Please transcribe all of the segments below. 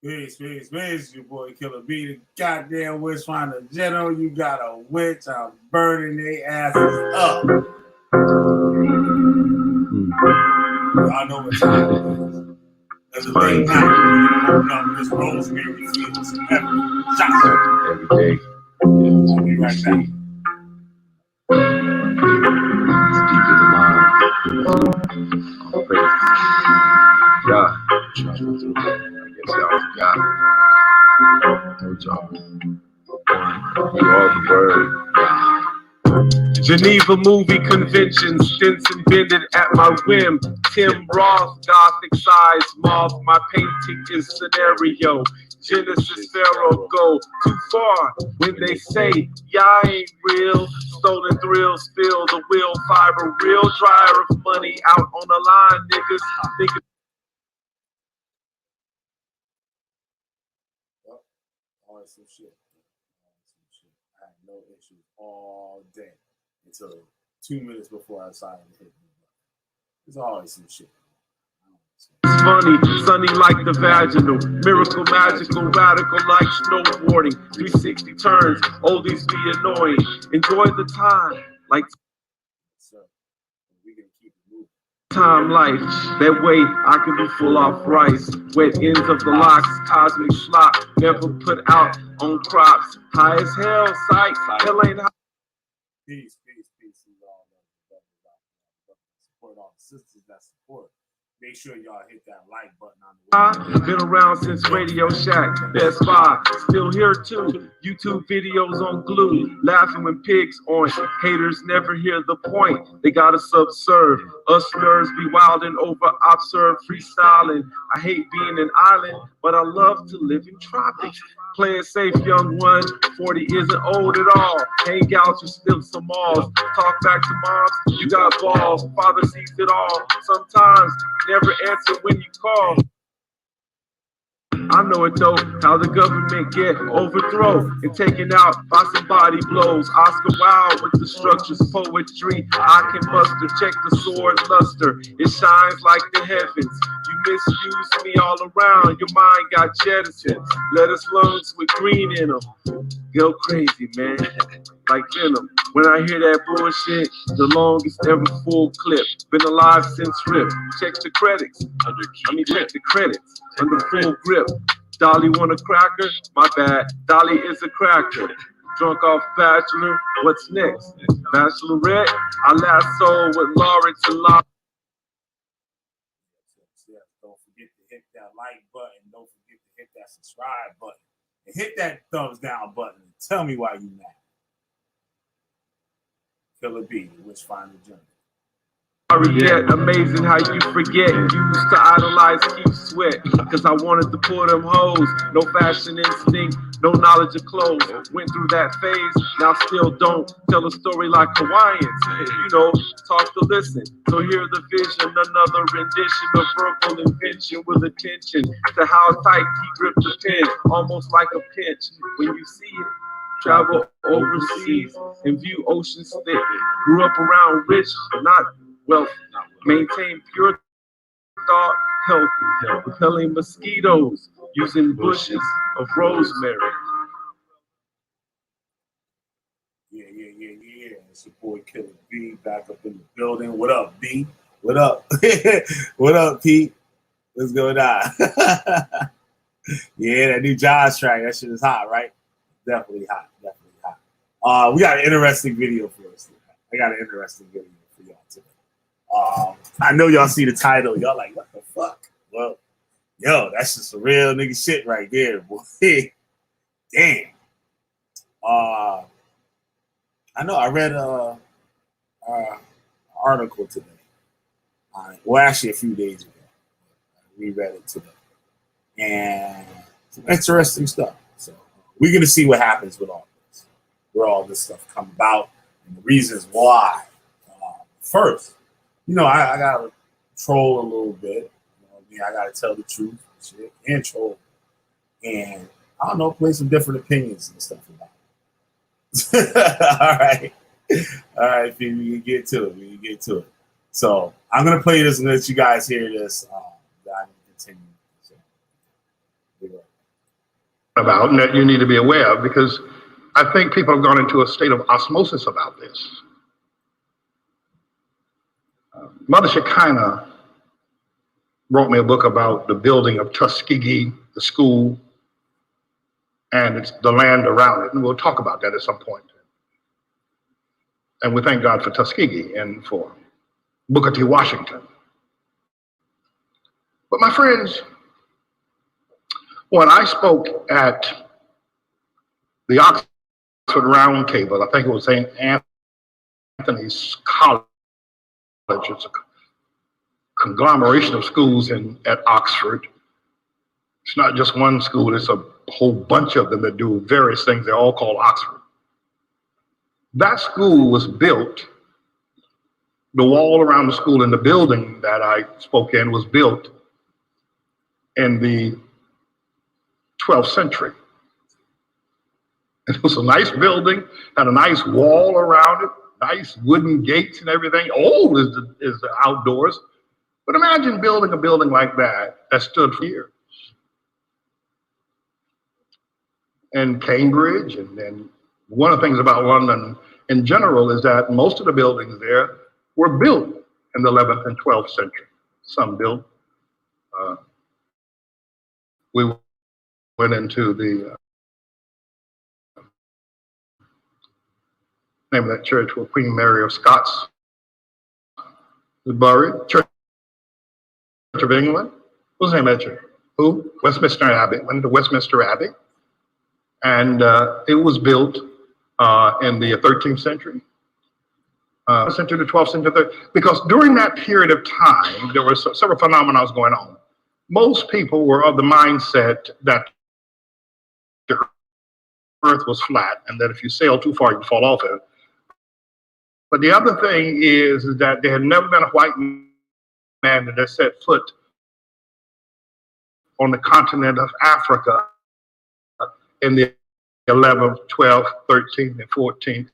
Peace, peace, peace. Your boy Killer B, the goddamn Witchfinder General. You got a witch. I'm burning their asses up. Y'all know what time it is. There's a late night. Open up this rosemary fields every day. I'll be right back. Deep in the mind. God. I guess y'all forgot. Told y'all. You are the word. Geneva movie convention, stints invented at my whim. Tim Roth, gothic size, moth, my painting is scenario. Genesis Pharaoh go too far when they say, y'all ain't real. Stolen thrill, spill the wheel, fiber, real dryer of money out on the line, niggas. Always some shit. I had no issues all day until 2 minutes before I decided to hit me. There's always some shit. Funny, sunny like the vaginal, miracle, magical, radical like snowboarding, 360 turns, oldies be annoying, enjoy the time, like time life, that way I can be full off rice, wet ends of the locks, cosmic slop, never put out on crops, high as hell, sight, hell ain't high. Peace, peace, peace, y'all. Support all the sisters that support. Make sure y'all hit that like button on the way. Been around since Radio Shack, Best Buy, still here too. YouTube videos on glue, laughing when pigs on. Haters never hear the point, they gotta subserve. Us nerds be wildin' over observe, freestyling. I hate being an island, but I love to live in tropics. Play it safe, young one. 40 isn't old at all. Hang out to steal some malls. Talk back to moms, you got balls. Father sees it all. Sometimes never answer when you call. I know it though, how the government get overthrown and taken out by some body blows. Oscar Wilde with the structures, poetry I can muster. Check the sword luster, it shines like the heavens. You misuse me all around, your mind got jettisoned. Lettuce lungs with green in them. Go crazy, man, like venom. When I hear that bullshit, the longest ever full clip. Been alive since RIP. Check the credits. Check the credits. Under full grip. Dolly want a cracker? My bad. Dolly is a cracker. Drunk off Bachelor. What's next? Bachelorette? I lasso with Lawrence and Lawrence. Don't forget to hit that like button. Don't forget to hit that subscribe button. And hit that thumbs down button and tell me why you mad. Killer B, the Witchfinder General. Yet amazing how you forget. Used to idolize Keith Sweat, cause I wanted to pull them hoes. No fashion instinct, no knowledge of clothes. Went through that phase, now still don't. Tell a story like Hawaiians, you know, talk to listen. So hear the vision, another rendition of verbal invention with attention to how tight he gripped the pen, almost like a pinch. When you see it, travel overseas and view oceans thick. Grew up around rich, not wealthy. Maintain pure thought, healthy. Repelling mosquitoes using bushes of rosemary. Yeah. It's your boy Killer B back up in the building. What up, B? What up? What up, Pete? What's going on? Yeah, that new Josh track, that shit is hot, right? Definitely hot. We got an interesting video for us today. I got an interesting video for y'all today. I know y'all see the title. Y'all like, what the fuck? Well, yo, that's just some real nigga shit right there, boy. Damn. I know I read an article today. Well, actually a few days ago. We read it today. And some interesting stuff. So we're going to see what happens with all this. Where all this stuff come about and the reasons why. First, you know, I got to troll a little bit. You know what I mean? I got to tell the truth shit, and troll. And, I don't know, play some different opinions and stuff about it. All right, Pete, we can get to it. So, I'm going to play this and let you guys hear this. I'm going to continue. So, be right back. about and that you need to be aware of, because I think people have gone into a state of osmosis about this. Mother Shekinah wrote me a book about the building of Tuskegee, the school, and it's the land around it. And we'll talk about that at some point. And we thank God for Tuskegee and for Booker T. Washington. But my friends, when I spoke at the Oxford Round Table, I think it was St. Anthony's College, it's a conglomeration of schools at Oxford. It's not just one school, it's a whole bunch of them that do various things. They're all called Oxford. That school was built, the wall around the school and the building that I spoke in was built in the 12th century. It was a nice building, had a nice wall around it, nice wooden gates and everything. Old is the outdoors. But imagine building a building like that stood for years. And Cambridge, and one of the things about London in general is that most of the buildings there were built in the 11th and 12th century. Some built. We went into the name of that church where Queen Mary of Scots was buried. Church of England. What's the name of that church? Who? Westminster Abbey. Went to Westminster Abbey. And it was built in the 13th century. Century, the 12th century, because during that period of time, there were several phenomena going on. Most people were of the mindset that the earth was flat and that if you sail too far, you'd fall off it. But the other thing is that there had never been a white man that had set foot on the continent of Africa in the 11th, 12th, 13th, and 14th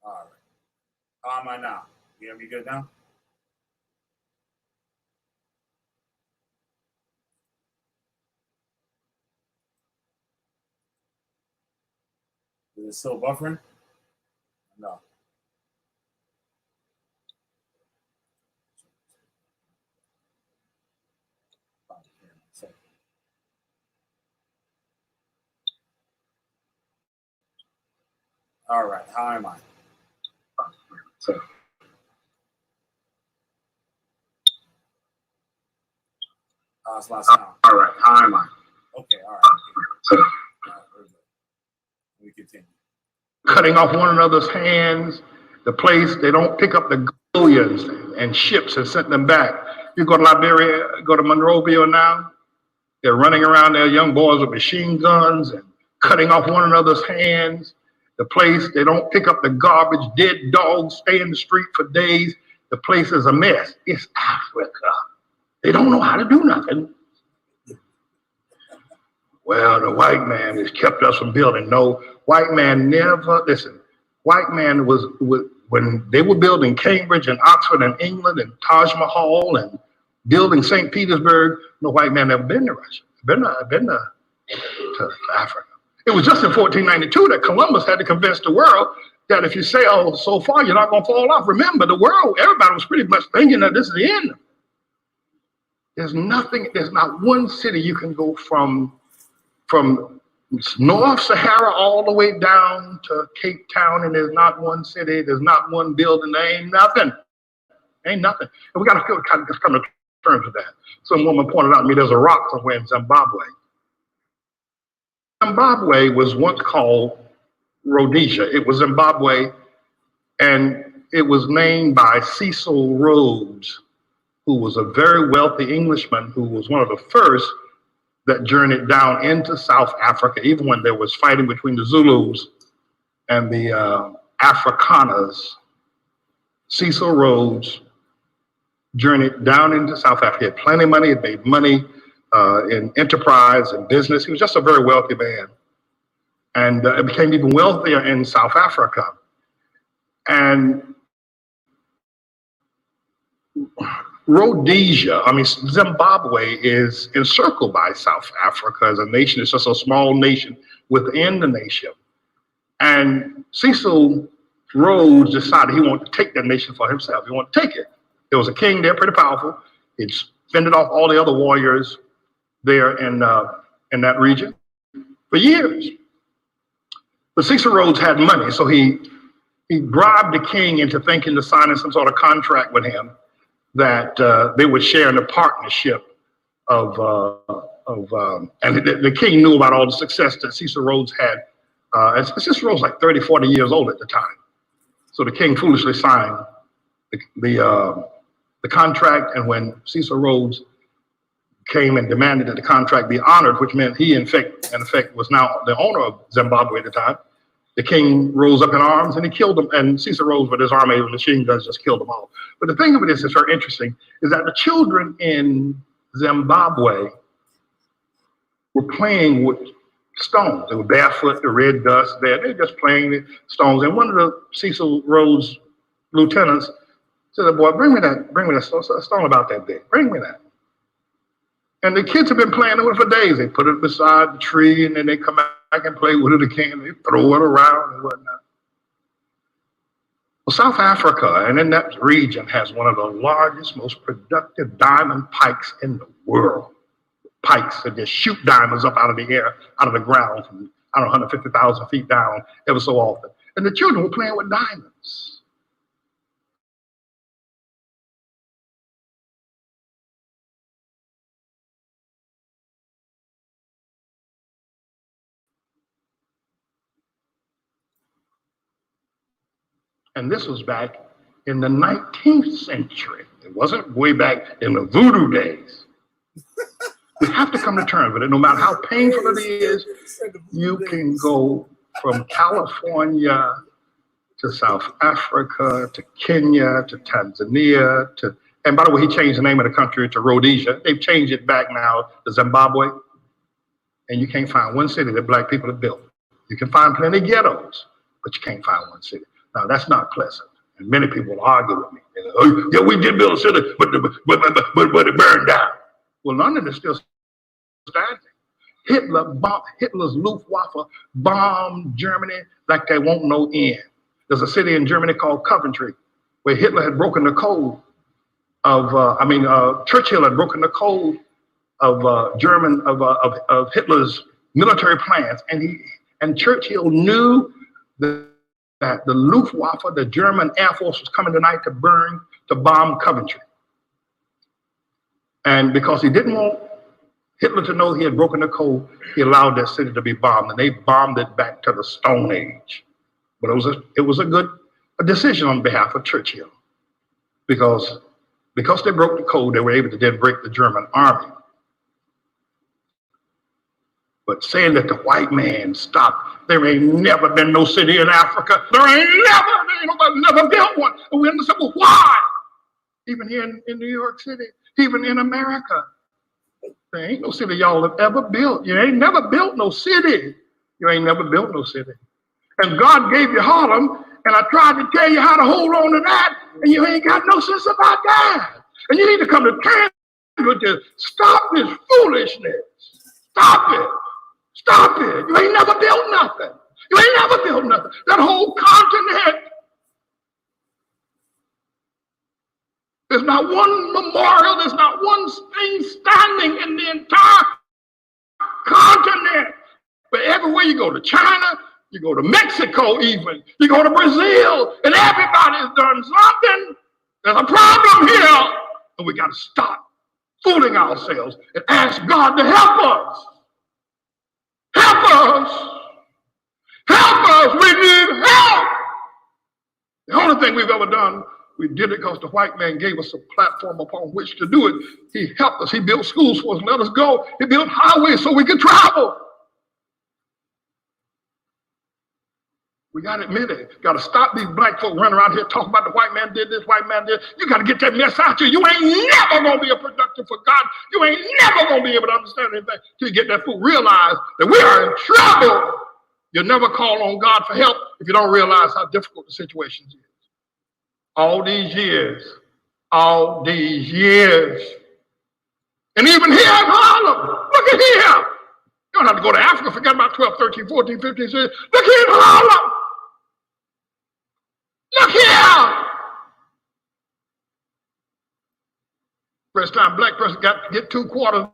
All right. How am I now? You hear me good now? Is it still buffering? No. All right. How am I? How's my sound? All right. How am I? Okay. All right. Okay. Let me continue. Cutting off one another's hands. The place, they don't pick up the galleons and ships and send them back. You go to Liberia, go to Monrovia now, they're running around there, young boys with machine guns and cutting off one another's hands. The place, they don't pick up the garbage. Dead dogs stay in the street for days. The place is a mess. It's Africa. They don't know how to do nothing. Well, the white man has kept us from building. No, white man never, listen, white man was when they were building Cambridge and Oxford and England and Taj Mahal and building St. Petersburg, no white man ever been to Russia, been to Africa. It was just in 1492 that Columbus had to convince the world that if you sail so far, you're not going to fall off. Remember, the world, everybody was pretty much thinking that this is the end. There's not one city you can go from North Sahara all the way down to Cape Town, and there's not one city, there's not one building, there ain't nothing. Ain't nothing. And we got to kind of come to terms with that. Some woman pointed out to me there's a rock somewhere in Zimbabwe. Zimbabwe was once called Rhodesia. It was Zimbabwe, and it was named by Cecil Rhodes, who was a very wealthy Englishman who was one of the first that journeyed down into South Africa, even when there was fighting between the Zulus and the Afrikaners. Cecil Rhodes journeyed down into South Africa. He had plenty of money, he made money in enterprise and business. He was just a very wealthy man. And it became even wealthier in South Africa. And Rhodesia, Zimbabwe is encircled by South Africa as a nation. It's just a small nation within the nation. And Cecil Rhodes decided he wanted to take that nation for himself. He wanted to take it. There was a king there, pretty powerful. He'd fended off all the other warriors there in that region for years. But Cecil Rhodes had money, so he bribed the king into thinking to signing some sort of contract with him that they would share in the partnership and the king knew about all the success that Cecil Rhodes had. And Cecil Rhodes was like 30, 40 years old at the time. So the king foolishly signed the contract, and when Cecil Rhodes came and demanded that the contract be honored, which meant he in effect was now the owner of Zimbabwe at the time, the king rose up in arms and he killed them, and Cecil Rhodes with his army of machine guns just killed them all. But the thing of it is, it's very interesting, is that the children in Zimbabwe were playing with stones. They were barefoot, the red dust there. They were just playing with stones. And one of the Cecil Rhodes lieutenants said, "Boy, bring me that stone about that big. Bring me that." And the kids have been playing with it for days. They put it beside the tree, and then they come back and play with it again. They throw it around and whatnot. Well, South Africa, and in that region, has one of the largest, most productive diamond pikes in the world. Pikes that just shoot diamonds up out of the air, out of the ground, from, 150,000 feet down, ever so often. And the children were playing with diamonds. And this was back in the 19th century. It wasn't way back in the voodoo days. We have to come to terms with it. No matter how painful it is, you can go from California to South Africa, to Kenya, to Tanzania, and by the way, he changed the name of the country to Rhodesia. They've changed it back now to Zimbabwe. And you can't find one city that black people have built. You can find plenty of ghettos, but you can't find one city. Now, that's not pleasant. And many people will argue with me. They go, oh, yeah, we did build a city, but it burned down. Well, London is still standing. Hitler's Luftwaffe bombed Germany like they won't no end. There's a city in Germany called Coventry where Hitler had broken the code of, Churchill had broken the code of of Hitler's military plans, and Churchill knew that the Luftwaffe, the German Air Force, was coming tonight to bomb Coventry, and because he didn't want Hitler to know he had broken the code, he allowed that city to be bombed, and they bombed it back to the Stone Age. But it was a good decision on behalf of Churchill, because they broke the code, they were able to then break the German army. But saying that the white man stopped, there ain't never been no city in Africa. Nobody never built one. And we understand, well, why? Even here in New York City, even in America, there ain't no city y'all have ever built. You ain't never built no city. You ain't never built no city. And God gave you Harlem, and I tried to tell you how to hold on to that, and you ain't got no sense about that. And you need to come to terms with this. Stop this foolishness. Stop it. Stop it. You ain't never built nothing. You ain't never built nothing. That whole continent. There's not one memorial, there's not one thing standing in the entire continent. But everywhere you go to China, you go to Mexico even, you go to Brazil, and everybody's done something. There's a problem here. And we got to stop fooling ourselves and ask God to help us. Help us. Help us. We need help. The only thing we've ever done, we did it because the white man gave us a platform upon which to do it. He helped us. He built schools for us, let us go. He built highways so we could travel. We got to admit it. Got to stop these black folk running around here talking about the white man did this, white man did. You got to get that mess out here. You ain't never going to be a productive for God. You ain't never going to be able to understand anything till you get that fool. Realize that we are in trouble. You'll never call on God for help if you don't realize how difficult the situation is. All these years. And even here in Harlem, look at here. You don't have to go to Africa, forget about 12, 13, 14, 15 years. Look here in Harlem. Look here. First time black person got to get 2 quarters,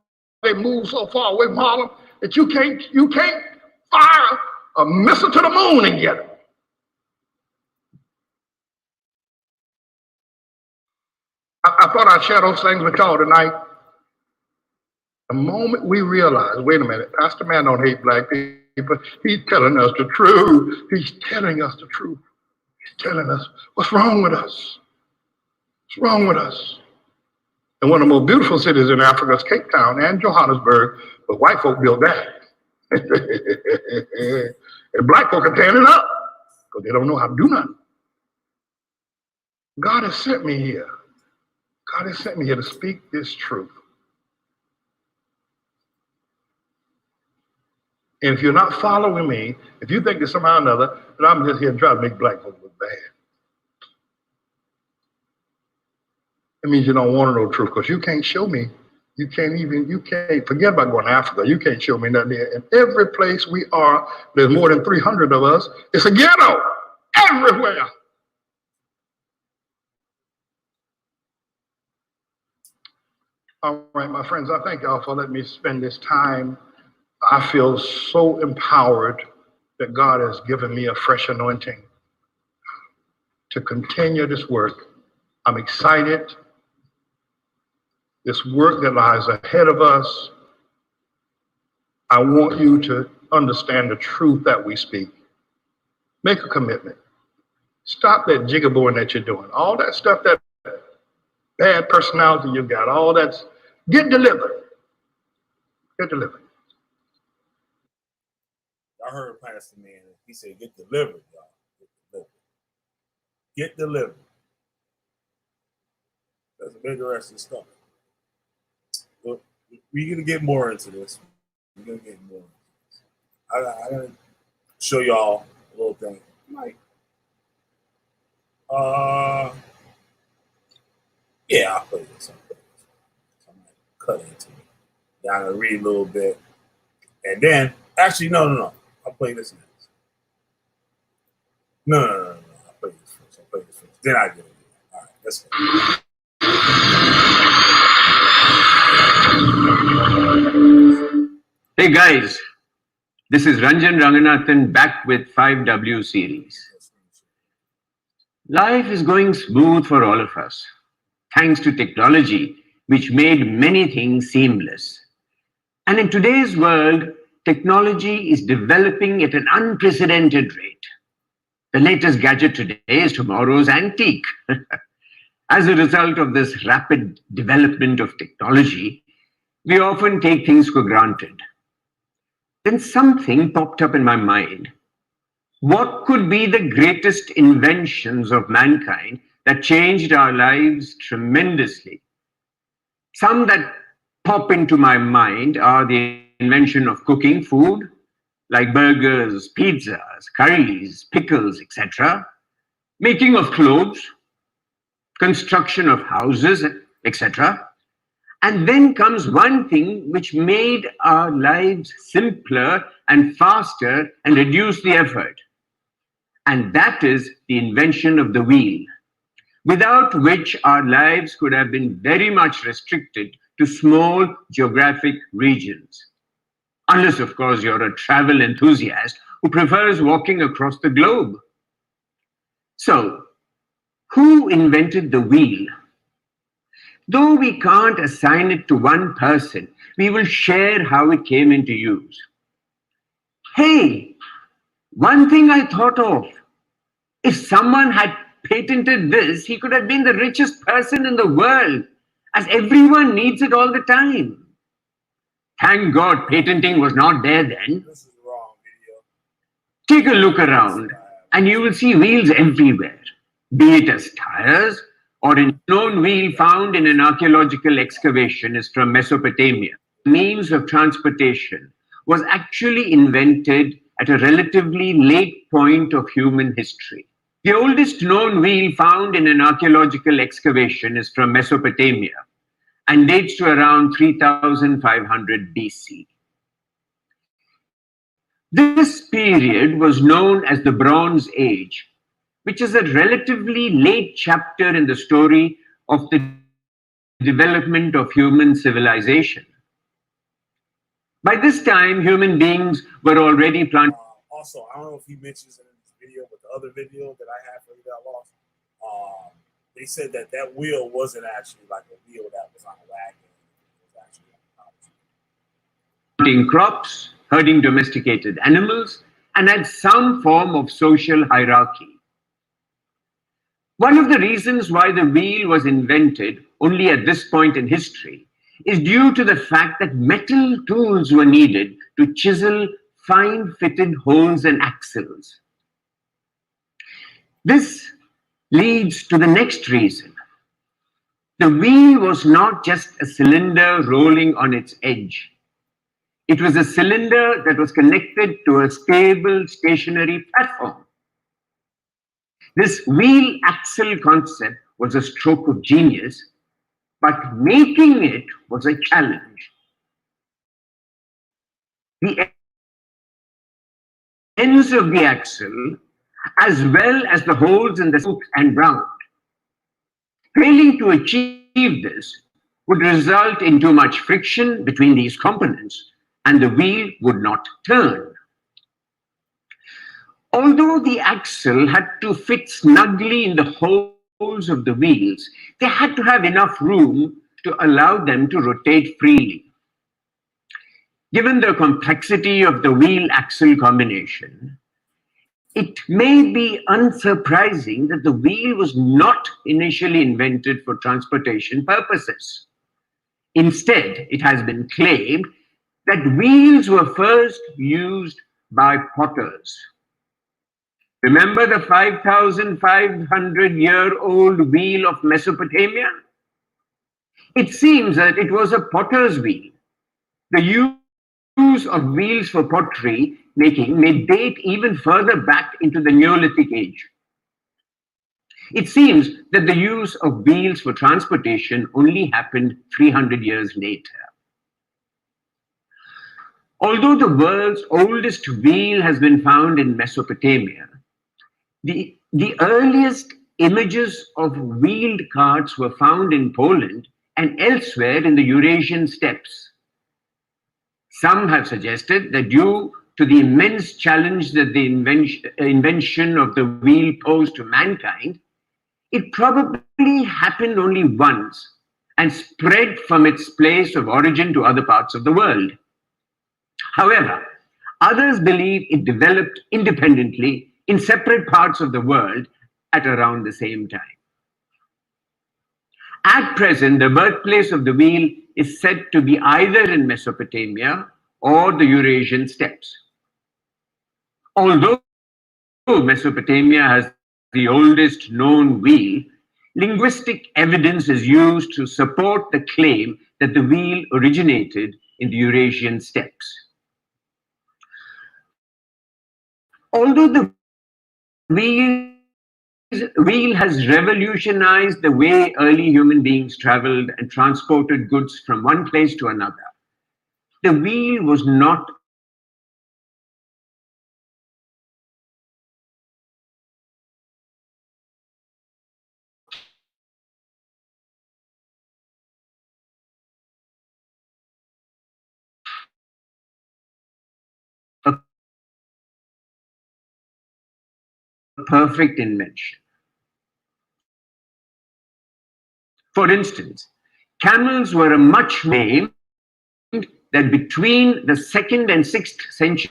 they moved so far away from Harlem that you can't fire a missile to the moon and get them. I thought I'd share those things with y'all tonight. The moment we realize, wait a minute, Pastor Man don't hate black people. He's telling us the truth. He's telling us the truth. He's telling us what's wrong with us. What's wrong with us? And one of the most beautiful cities in Africa is Cape Town and Johannesburg, but white folk built that. And black folk are tearing it up because they don't know how to do nothing. God has sent me here. God has sent me here to speak this truth. And if you're not following me, if you think that somehow or another that I'm just here to try to make black folks look bad, it means you don't want to know the truth, because you can't show me. You can't forget about going to Africa. You can't show me nothing there. In every place we are, there's more than 300 of us. It's a ghetto everywhere. All right, my friends, I thank y'all for letting me spend this time. I feel so empowered that God has given me a fresh anointing to continue this work. I'm excited. This work that lies ahead of us, I want you to understand the truth that we speak. Make a commitment. Stop that jiggaboring that you're doing. All that stuff, that bad personality you got, all that's, get delivered. Get delivered. I heard Pastor Man, he said, get delivered, y'all. Get delivered. Get delivered. That's a big interesting stuff. But we're going to get more into this. We're going to get more into this. I got to show y'all a little thing. Yeah, I'll play this. I'm gonna cut into it. Yeah, I'm gonna read a little bit, and then actually, no. I'll play this next. No. I'll play this first. Then I get it. All right, let's go. Hey guys, this is Ranjan Ranganathan back with 5W series. Life is going smooth for all of us, thanks to technology, which made many things seamless. And in today's world, technology is developing at an unprecedented rate. The latest gadget today is tomorrow's antique. As a result of this rapid development of technology, we often take things for granted. Then something popped up in my mind. What could be the greatest inventions of mankind that changed our lives tremendously? Some that pop into my mind are the invention of cooking food, like burgers, pizzas, curries, pickles, etc., making of clothes, construction of houses, etc. And then comes one thing which made our lives simpler and faster and reduced the effort. And that is the invention of the wheel, without which our lives could have been very much restricted to small geographic regions. Unless, of course, you're a travel enthusiast who prefers walking across the globe. So, who invented the wheel? Though we can't assign it to one person, we will share how it came into use. Hey, one thing I thought of. If someone had patented this, he could have been the richest person in the world, as everyone needs it all the time. Thank God patenting was not there then. This is the wrong video. Take a look around and you will see wheels everywhere, be it as tires or a known wheel found in an archaeological excavation is from Mesopotamia. Means of transportation was actually invented at a relatively late point of human history. The oldest known wheel found in an archaeological excavation is from Mesopotamia and dates to around 3500 BC. This period was known as the Bronze Age, which is a relatively late chapter in the story of the development of human civilization. By this time, human beings were already planted. Also, I don't know if he mentions it in this video, but the other video that I had for you got lost. They said that wheel wasn't actually like a wheel that was on a wagon. It was actually on a planting crops, herding domesticated animals, and had some form of social hierarchy. One of the reasons why the wheel was invented only at this point in history is due to the fact that metal tools were needed to chisel fine-fitted holes and axles. This leads to the next reason. The wheel was not just a cylinder rolling on its edge. It was a cylinder that was connected to a stable, stationary platform. This wheel axle concept was a stroke of genius, but making it was a challenge. The ends of the axle, as well as the holes in the spoke and round. Failing to achieve this would result in too much friction between these components, and the wheel would not turn. Although the axle had to fit snugly in the holes of the wheels, they had to have enough room to allow them to rotate freely. Given the complexity of the wheel-axle combination, it may be unsurprising that the wheel was not initially invented for transportation purposes. Instead, it has been claimed that wheels were first used by potters. Remember the 5,500-year-old wheel of Mesopotamia? It seems that it was a potter's wheel. The use of wheels for pottery making may date even further back into the Neolithic age. It seems that the use of wheels for transportation only happened 300 years later. Although the world's oldest wheel has been found in Mesopotamia, the earliest images of wheeled carts were found in Poland and elsewhere in the Eurasian steppes. Some have suggested that due to the immense challenge that the invention of the wheel posed to mankind, it probably happened only once and spread from its place of origin to other parts of the world. However, others believe it developed independently in separate parts of the world at around the same time. At present, the birthplace of the wheel is said to be either in Mesopotamia or the Eurasian steppes. Although Mesopotamia has the oldest known wheel, linguistic evidence is used to support the claim that the wheel originated in the Eurasian steppes. Although the wheel has revolutionized the way early human beings traveled and transported goods from one place to another, the wheel was not a perfect invention. For instance, camels were a much named that between the 2nd and 6th century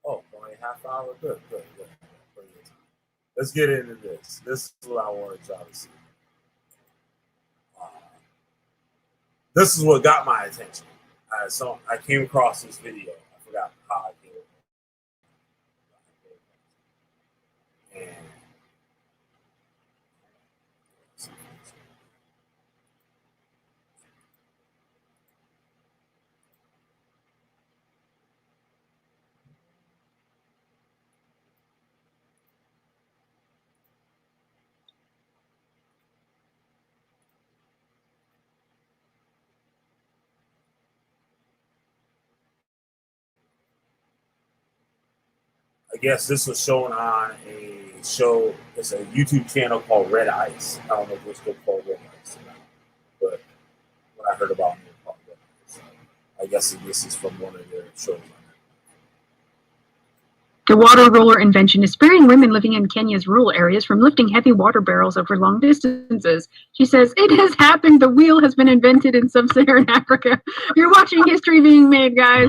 Oh, only a half hour? Good. Let's get into this. This is what I wanted y'all to see. This is what got my attention. So I came across this video. I forgot how I came across it. And I guess this was shown on a show. It's a YouTube channel called Red Ice. I don't know if it's still called Red Ice or not, but when I heard about it, it was called Red Ice. I guess this is from one of their shows. The water roller invention is sparing women living in Kenya's rural areas from lifting heavy water barrels over long distances. She says, it has happened. The wheel has been invented in sub-Saharan Africa. You're watching history being made, guys.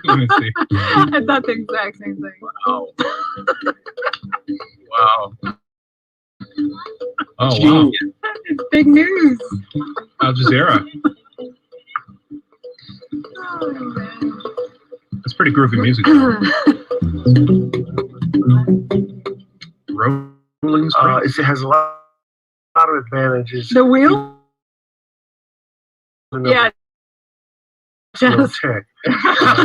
Let me see. I thought the exact same thing. Wow. Wow. Oh, wow. It's big news. Al Jazeera. Oh, man. That's pretty groovy music. Rolling Springs. It has a lot of advantages. The wheel? Yeah. Just tech on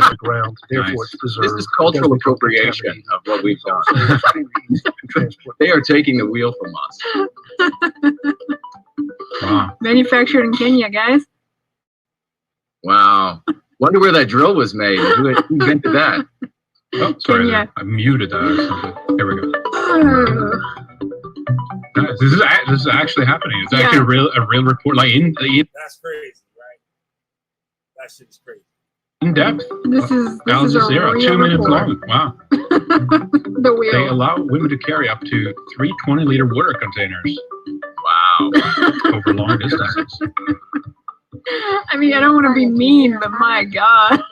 the ground. Therefore, Nice. it's preserved. This is cultural appropriation of what we've done. They are taking the wheel from us. Wow. manufactured in Kenya, guys. Wow. Wonder where that drill was made. Who invented that? Oh, sorry. Kenya. I muted that or something. Here we go. Nice. This is actually happening. It's actually a real report, like in That's crazy, right? That shit is crazy. in depth. This is Al a Jazeera, real 2 minutes report. long. Wow. The wheel. They allow women to carry up to 3 20-liter water containers. Wow. Over long distances. I mean, I don't want to be mean, but my God.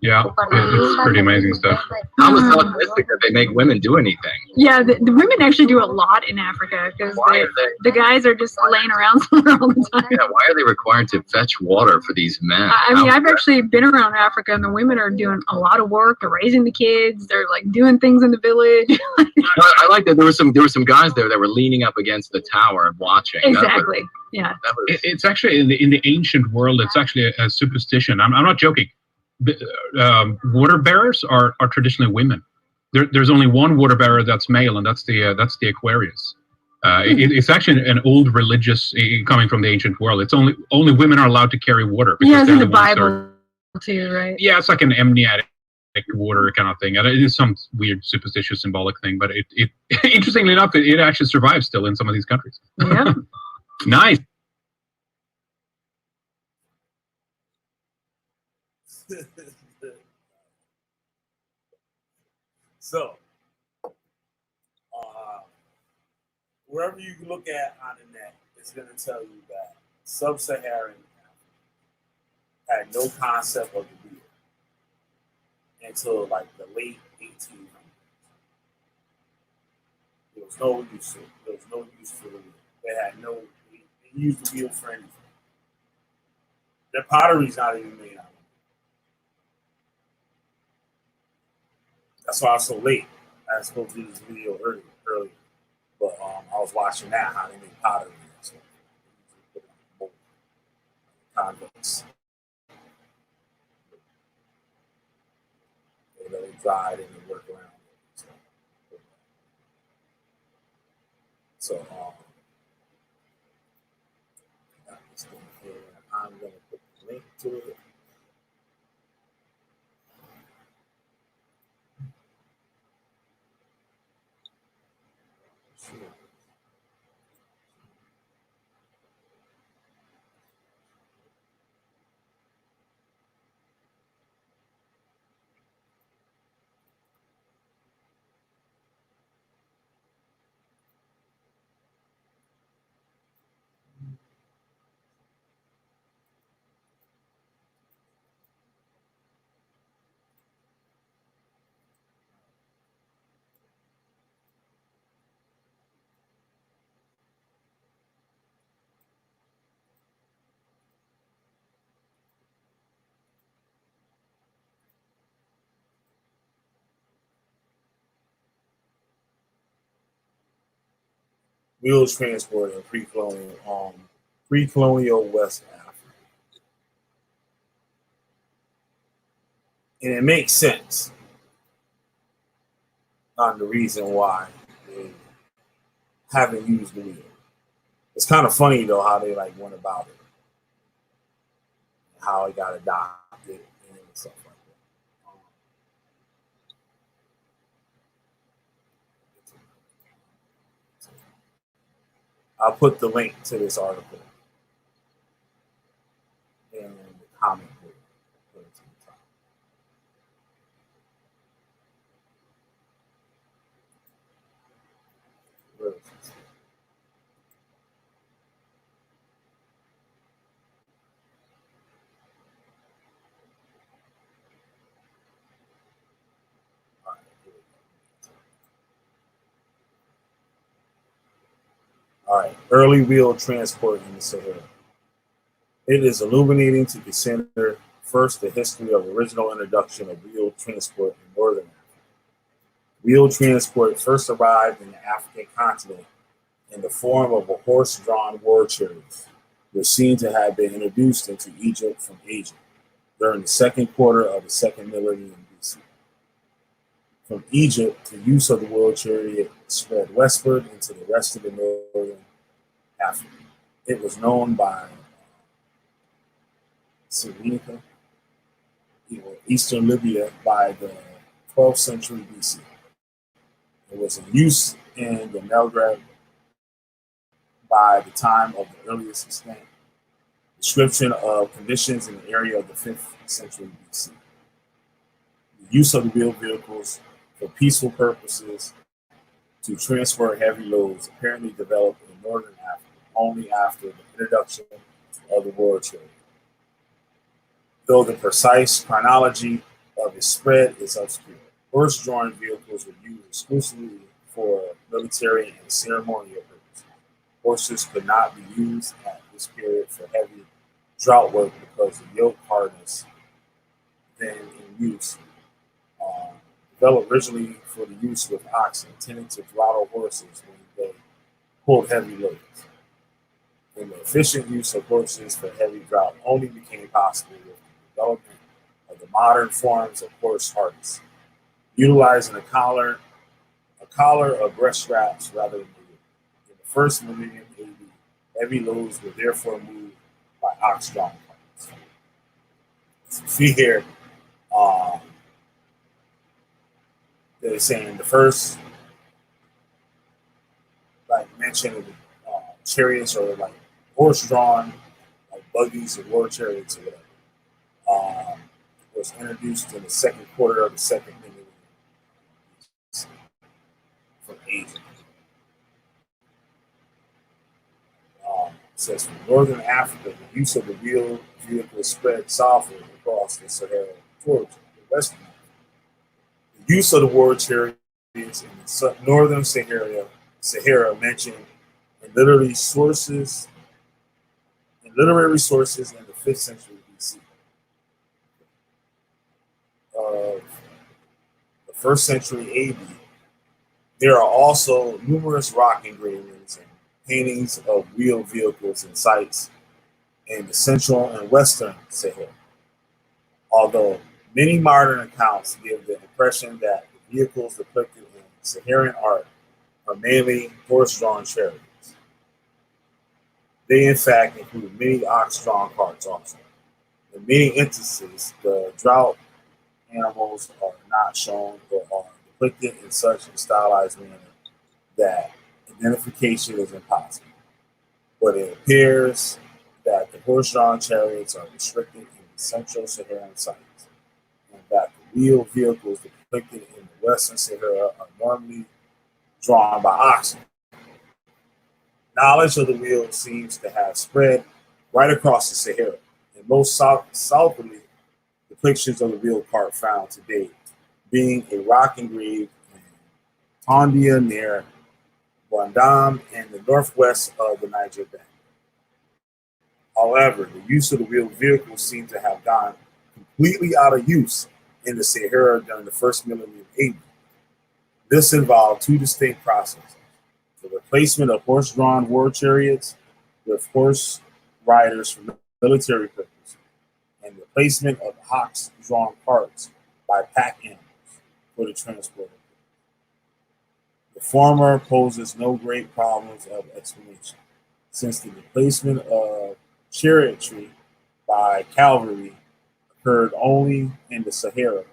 Yeah, it's pretty amazing stuff. How misogynistic that they make women do anything. Yeah, the women actually do a lot in Africa because Why are the guys are just laying around somewhere all the time. Yeah, why are they required to fetch water for these men? I mean, I've actually been around Africa, and the women are doing a lot of work. They're raising the kids. They're like doing things in the village. I like that there were some guys there that were leaning up against the tower and watching. Exactly. Yeah. That was, It's actually in the ancient world. It's actually a superstition. I'm not joking. Water bearers are traditionally women. There's only one water bearer that's male, and that's the Aquarius. It's actually an old religious coming from the ancient world. It's only women are allowed to carry water. Yeah, it's they're in the the ones that Bible too, right? Yeah, it's like an amniotic water kind of thing. And it is some weird superstitious symbolic thing, but it interestingly enough, it actually survives still in some of these countries. Yeah. Nice. So, wherever you look at on the net, it's going to tell you that Sub-Saharan Africa had no concept of the wheel until like the late 1800s. There was no use to it. There was no use for the wheel. They used the wheel for anything. Their pottery's not even made out of it. That's why I was so late. I was supposed to do this video earlier. But I was watching that, how they make pottery. So they put it on the convex. They let it dry and they work around it. So I'm going to put the link to it. Sure. Wheels transport in pre-colonial West Africa. And it makes sense on the reason why they haven't used the wheel. It's kind of funny though how they like went about it, how it got adopted and stuff like that. I'll put the link to this article in the comment. All right, early wheel transport in the Sahara. It is illuminating to consider first the history of original introduction of wheel transport in northern Africa. Wheel transport first arrived in the African continent in the form of a horse-drawn war chariot, which seemed to have been introduced into Egypt from Asia during the second quarter of the second millennium BC. From Egypt, the use of the war chariot spread westward into the rest of the northern Africa. It was known by Cyrenaica, eastern Libya, by the 12th century BC. It was in use in the Maghreb by the time of the earliest extant description of conditions in the area of the 5th century BC. The use of the wheeled vehicles for peaceful purposes to transport heavy loads apparently developed in northern Africa only after the introduction of the war chariot. Though the precise chronology of its spread is obscure, horse-drawn vehicles were used exclusively for military and ceremonial purposes. Horses could not be used at this period for heavy drought work because the yoke harness then in use developed originally for the use with oxen, intended to throttle horses when they pulled heavy loads. And the efficient use of horses for heavy drought only became possible with the development of the modern forms of horse harness, utilizing a collar or breast straps rather than the yoke. In the first millennium AD, heavy loads were therefore moved by ox-drawn carts. So you see here, they're saying the first, like mentioned, chariots or like horse-drawn, like buggies or war chariots or whatever, was introduced in the second quarter of the second millennium from Asia. It says from northern Africa, the use of the wheeled vehicle spread southward across the Sahara towards the western Africa. The use of the war chariots in the northern Sahara mentioned in literary sources in the 5th century BC. Of the 1st century AD, there are also numerous rock engravings and paintings of wheeled vehicles and sites in the central and western Sahara. Although many modern accounts give the impression that the vehicles depicted in Saharan art are mainly horse-drawn chariots. They in fact include many ox-drawn carts also. In many instances, the drought animals are not shown or are depicted in such a stylized manner that identification is impossible. But it appears that the horse-drawn chariots are restricted in the central Saharan sites, and that the wheeled vehicles depicted in the western Sahara are normally drawn by oxen. Knowledge of the wheel seems to have spread right across the Sahara, and most southerly depictions of the wheeled cart found to date being a rock engraved in Tondia near Guandam and the northwest of the Niger Bank. However, the use of the wheeled vehicles seems to have gone completely out of use in the Sahara during the first millennium AD. This involved two distinct processes: the replacement of horse-drawn war chariots with horse riders for military purposes, and the replacement of ox-drawn carts by pack animals for the transport. The former poses no great problems of explanation, since the replacement of chariotry by cavalry occurred only in the Sahara,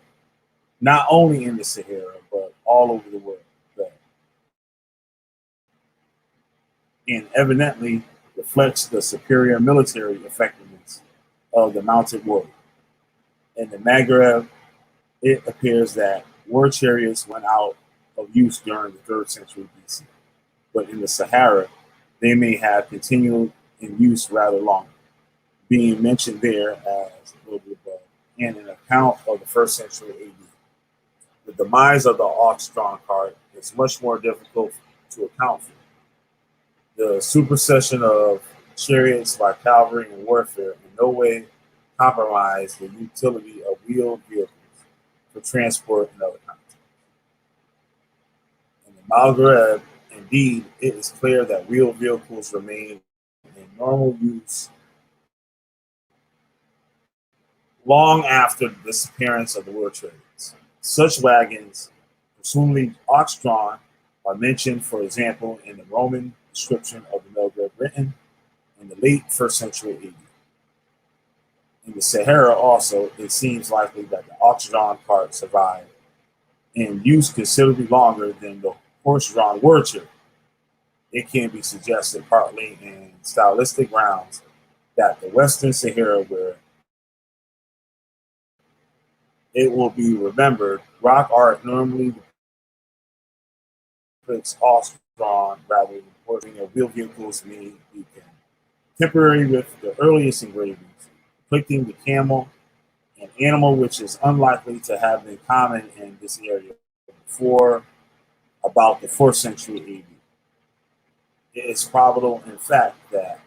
not only in the Sahara, but all over the world, and evidently reflects the superior military effectiveness of the mounted warrior. In the Maghreb, it appears that war chariots went out of use during the 3rd century BC, but in the Sahara, they may have continued in use rather longer, being mentioned there as a little bit above, in an account of the 1st century AD. The demise of the ox-drawn cart is much more difficult to account for. The supersession of chariots by cavalry and warfare in no way compromised the utility of wheeled vehicles for transport and other contexts. In the Maghreb, indeed, it is clear that wheeled vehicles remain in normal use long after the disappearance of the war chariots. Such wagons, presumably ox-drawn, are mentioned, for example, in the Roman description of the Maghreb written in the late 1st century AD. In the Sahara also, it seems likely that the ox-drawn cart survived in use considerably longer than the horse-drawn war chariot. It can be suggested partly in stylistic grounds that the Western Sahara, where it will be remembered, rock art normally depicts ox-drawn rather than portraying of wheeled vehicles may be contemporary with the earliest engravings, depicting the camel, an animal which is unlikely to have been common in this area before about the 4th century AD. It is probable, in fact, that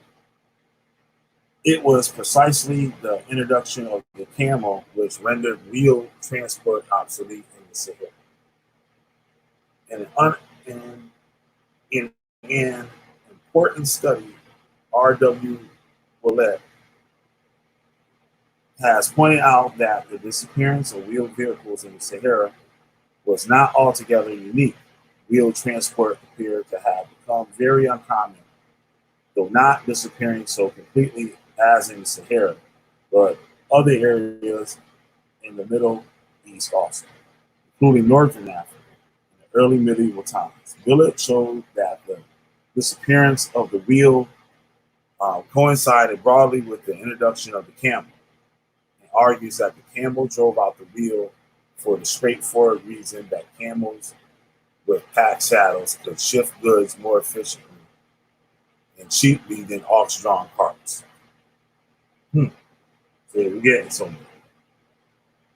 it was precisely the introduction of the camel which rendered wheeled transport obsolete in the Sahara. In an important study, R.W. Willett has pointed out that the disappearance of wheeled vehicles in the Sahara was not altogether unique. Wheeled transport appeared to have become very uncommon, though not disappearing so completely as in the Sahara, but other areas in the Middle East also, including Northern Africa in the early medieval times. Willett showed that the disappearance of the wheel coincided broadly with the introduction of the camel, and argues that the camel drove out the wheel for the straightforward reason that camels with packed saddles could shift goods more efficiently and cheaply than ox-drawn carts. So we're getting somewhere.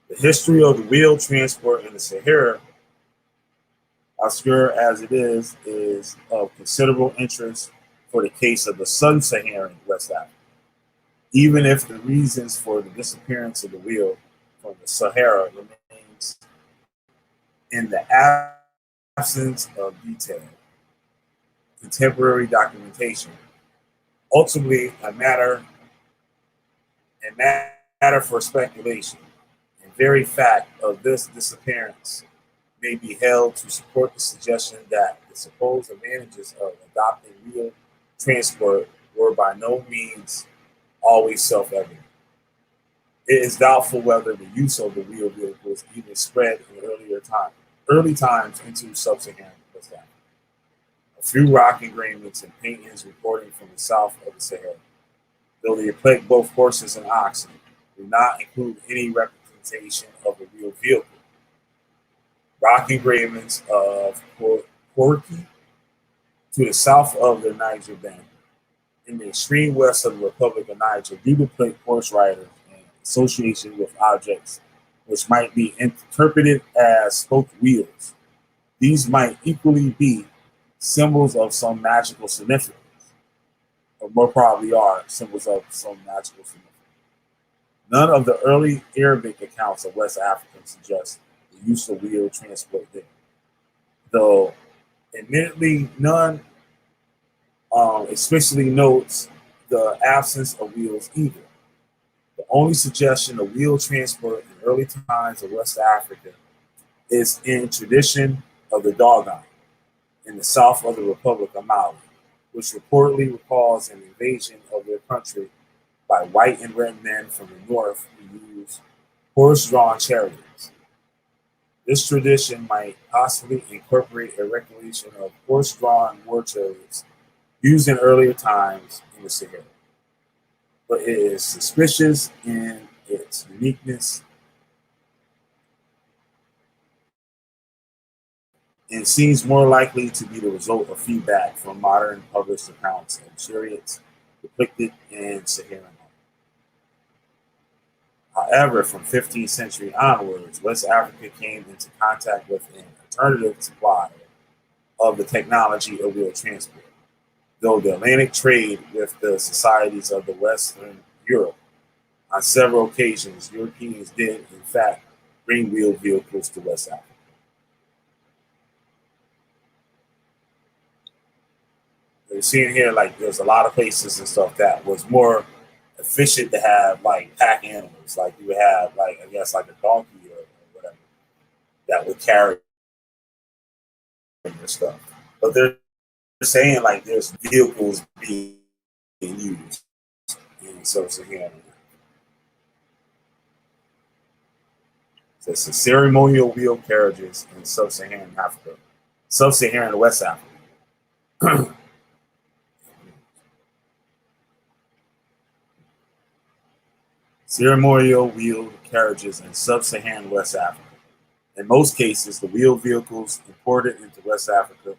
The history of the wheeled transport in the Sahara, obscure as it is of considerable interest for the case of the sub-Saharan West Africa, even if the reasons for the disappearance of the wheel from the Sahara remains in the absence of detailed contemporary documentation, ultimately a matter for speculation. The very fact of this disappearance may be held to support the suggestion that the supposed advantages of adopting wheel transport were by no means always self-evident. It is doubtful whether the use of the wheel vehicles even spread in early times into sub-Saharan West Africa. A few rock engravings and paintings reporting from the south of the Sahara, though they depict both horses and oxen, do not include any representation of a wheeled vehicle. Rock engravings of Korki to the south of the Niger Bend, in the extreme west of the Republic of Niger, do depict horse riders in association with objects which might be interpreted as spoked wheels. These might equally be symbols of some magical significance, or more probably are symbols of some magical significance. None of the early Arabic accounts of West Africa suggest the use of wheel transport there, though admittedly none explicitly notes the absence of wheels either. The only suggestion of wheel transport in early times of West Africa is in tradition of the Dogon in the south of the Republic of Mali, which reportedly recalls an invasion of their country by white and red men from the north who used horse-drawn chariots. This tradition might possibly incorporate a recollection of horse-drawn war chariots used in earlier times in the Sahara, but it is suspicious in its uniqueness and seems more likely to be the result of feedback from modern published accounts of chariots depicted in Saharan art. However, from 15th century onwards, West Africa came into contact with an alternative supply of the technology of wheel transport. though the Atlantic trade with the societies of the Western Europe. On several occasions, Europeans did, in fact, bring wheeled vehicles to West Africa. You're seeing here, like, there's a lot of places and stuff that was more efficient to have, like, pack animals. Like, you would have, like, I guess, like a donkey or whatever that would carry your stuff. But they're saying, like, there's vehicles being used in Sub-Saharan. So it's the ceremonial wheel carriages in Sub-Saharan Africa, Sub-Saharan West Africa. Ceremonial wheeled carriages in Sub-Saharan West Africa. In most cases, the wheeled vehicles imported into West Africa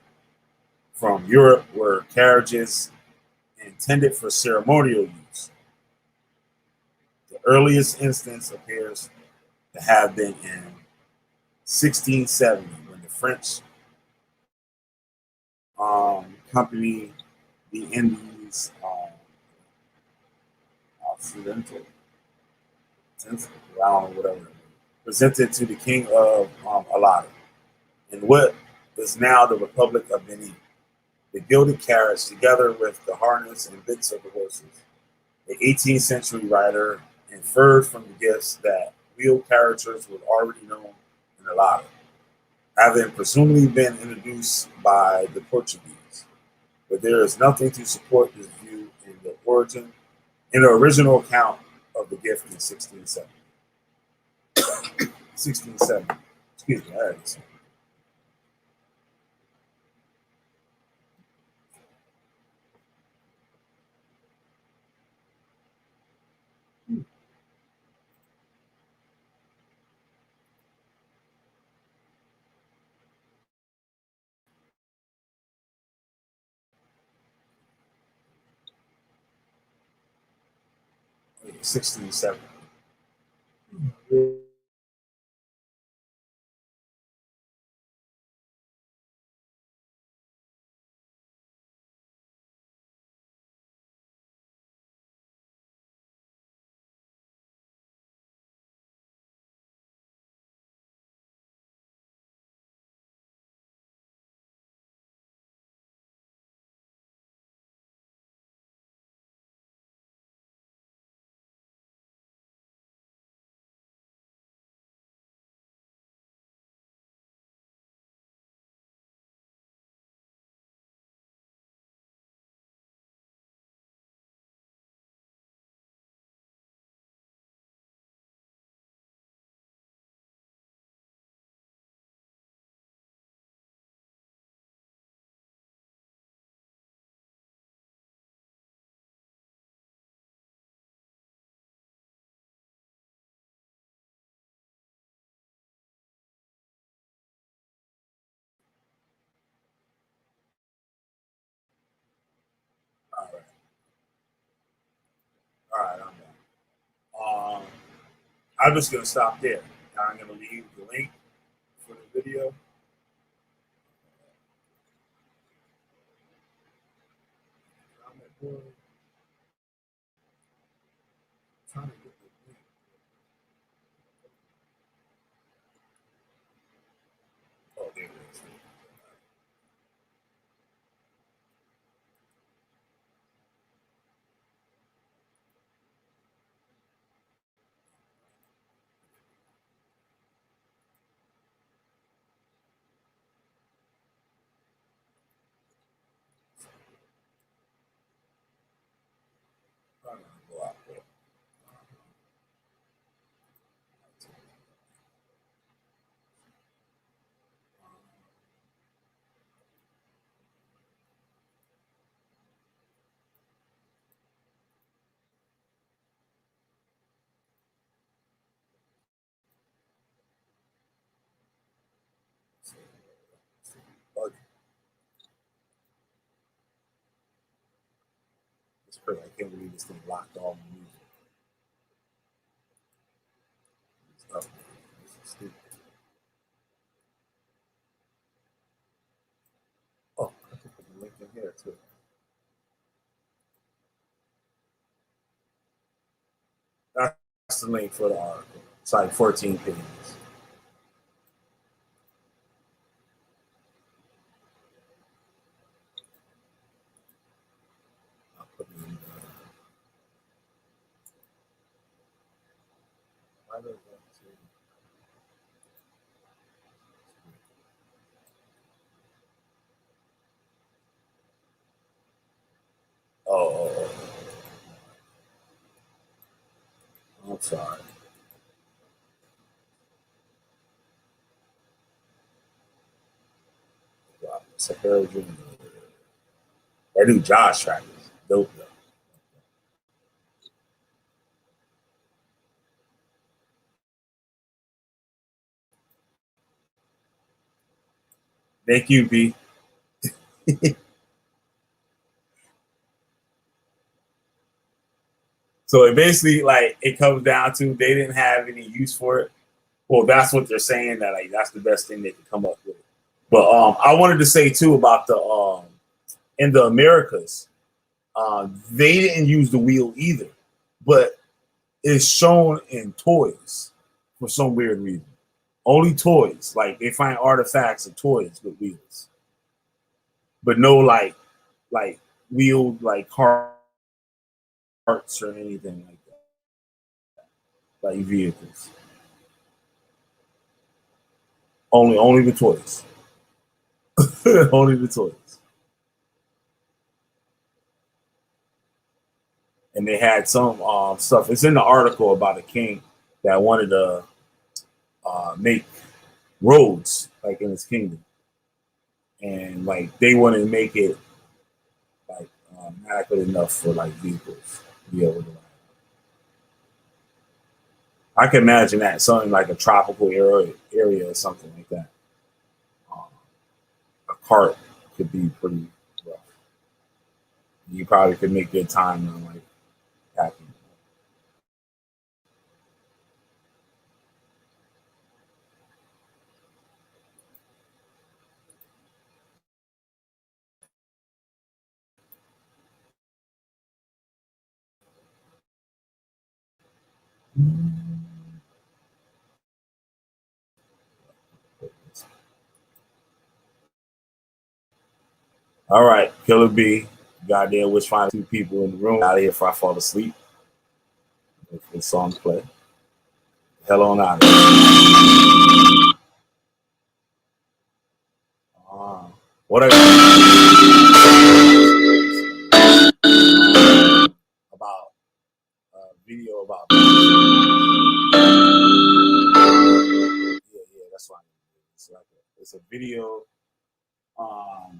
from Europe were carriages intended for ceremonial use. The earliest instance appears to have been in 1670 when the French company, the Indies Occidental, whatever, presented to the king of Alada in what is now the Republic of Benin. The gilded carriage, together with the harness and bits of the horses. The 18th century writer inferred from the gifts that wheeled carriages were already known in Alada, having presumably been introduced by the Portuguese. But there is nothing to support this view in the original account of the gift in 1670. 1670. Excuse me, I had this. Yeah, 1670. All right. All right, I'm done. I'm just going to stop there. I'm going to leave the link for the video. Trying to get the link. Oh, there it is. I'm going to go out there. Okay. It's crazy. I can't believe this thing locked all the music. This is stupid. Oh, I can put the link in here too. the link for the article. It's like 14 pages. I'll put it in there. Why does that say- Oh, I'm sorry. Sahara Jr. That new Josh track is dope though. Thank you, B. So it basically like it comes down to they didn't have any use for it. Well, that's what they're saying, that like that's the best thing they could come up with. But I wanted to say too about the in the Americas, they didn't use the wheel either, but it's shown in toys for some weird reason. Only toys, like they find artifacts of toys with wheels, but no like wheeled like carts or anything like that, like vehicles. Only the toys. Only the toys. And they had some stuff. It's in the article about a king that wanted to make roads like in his kingdom, and like they wanted to make it like adequate enough for like vehicles to be able to. I can imagine that something like a tropical area or something like that. A cart could be pretty rough. You probably could make good time on like packing. All right, Killer B. Goddamn, wish find 2 people in the room out of here before I fall asleep. If the song play, hell on out of here. What I about video about yeah, that's why it's a video.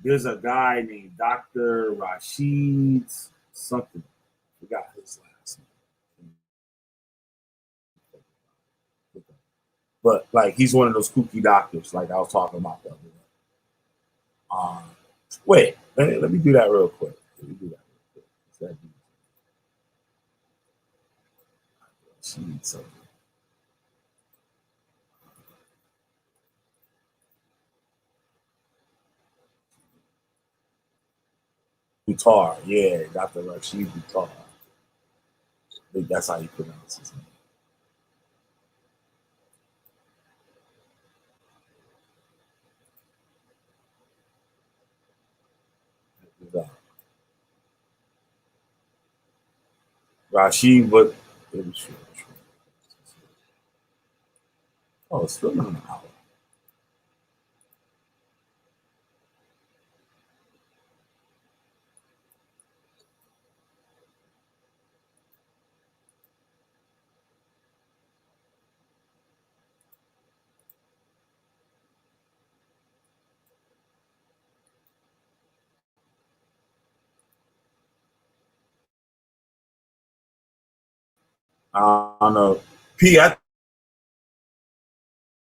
There's a guy named Dr. Rashid something. I forgot his last name. But like he's one of those kooky doctors, like I was talking about the other day. Wait, let me do that real quick. Let me do that real quick. Rashid something. Buttar, yeah, Dr. Rashid Buttar. I think that's how you pronounce his name. Rashid, but oh, it's still not an hour. I don't know. P, I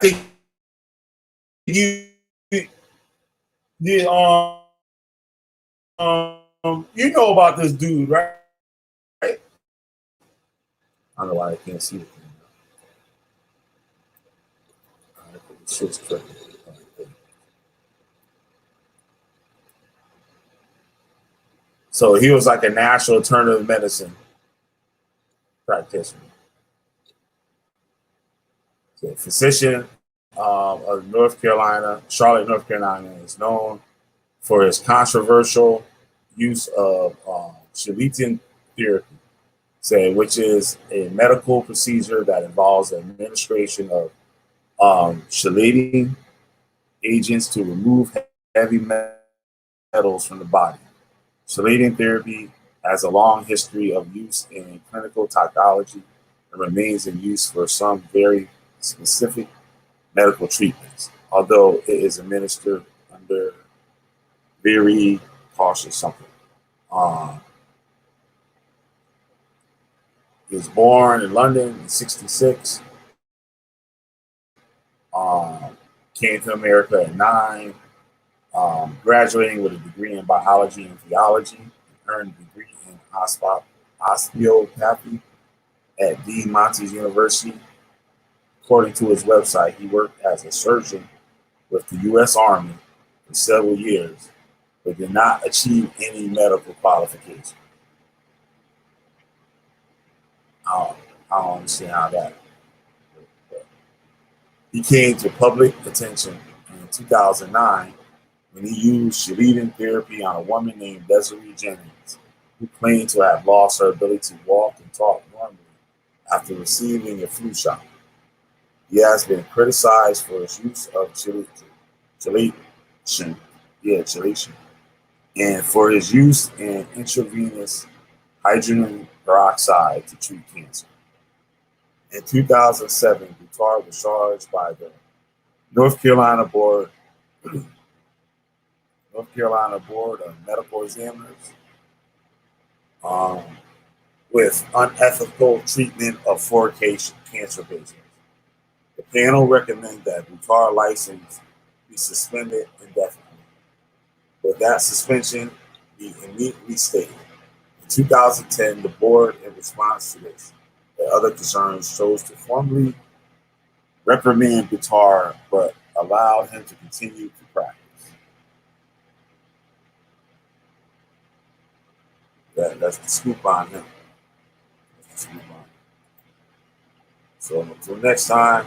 think you you know about this dude, right? I don't know why I can't see it. Shit's tricky. So he was like a natural alternative medicine practitioner. The physician of North Carolina, Charlotte, North Carolina, is known for his controversial use of Shillitoe therapy, which is a medical procedure that involves the administration of chelating agents to remove heavy metals from the body. Chelating therapy has a long history of use in clinical toxicology and remains in use for some very specific medical treatments, although it is administered under very cautious something. He was born in London in '66. Came to America at 9, graduating with a degree in biology and theology, and earned a degree in osteopathy at D. Montes University. According to his website, he worked as a surgeon with the U.S. Army for several years, but did not achieve any medical qualification. I don't understand how that. He came to public attention in 2009 when he used Shillitoe therapy on a woman named Desiree Jennings, who claimed to have lost her ability to walk and talk normally after receiving a flu shot. He has been criticized for his use of chelation, and for his use in intravenous hydrogen peroxide to treat cancer. In 2007, Buttar was charged by the North Carolina Board of Medical Examiners with unethical treatment of 4 cancer patients. The panel recommended that Buttar license be suspended indefinitely, but that suspension be immediately stayed. In 2010, the board, in response to this and other concerns, chose to formally reprimand Buttar, but allowed him to continue to practice. That's the scoop on him. So until next time.